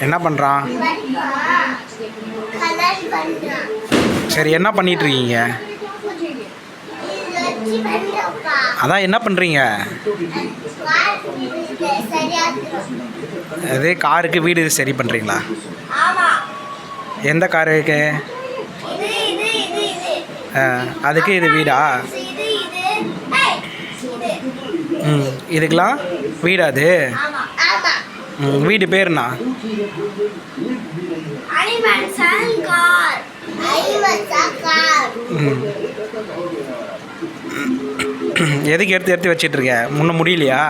என்ன பண்ணுறான்? சரி, என்ன பண்ணிட்டு இருக்கீங்க? அதான் என்ன பண்ணுறீங்க? அது காருக்கு வீடு சரி பண்ணுறீங்களா? எந்த காருக்கு? அதுக்கு இது வீடா? இதுக்கெல்லாம் வீடா அது? வீடு பேருண்ணா? எதுக்கு எடுத்து எடுத்து வச்சிட்ருக்க? முன்ன முடியலையா?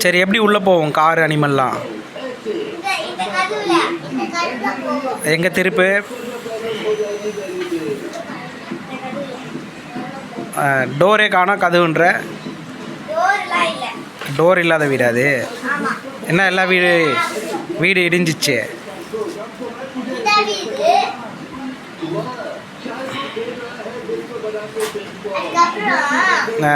சரி, எப்படி உள்ளே போவோம் கார் அனிமல்லாம்? எங்கே திருப்பு? டோரே காணோம், கதவுன்ற. டோர் இல்லாத வீடு அது? என்ன எல்லா வீடு இடிஞ்சிச்சு? ஆ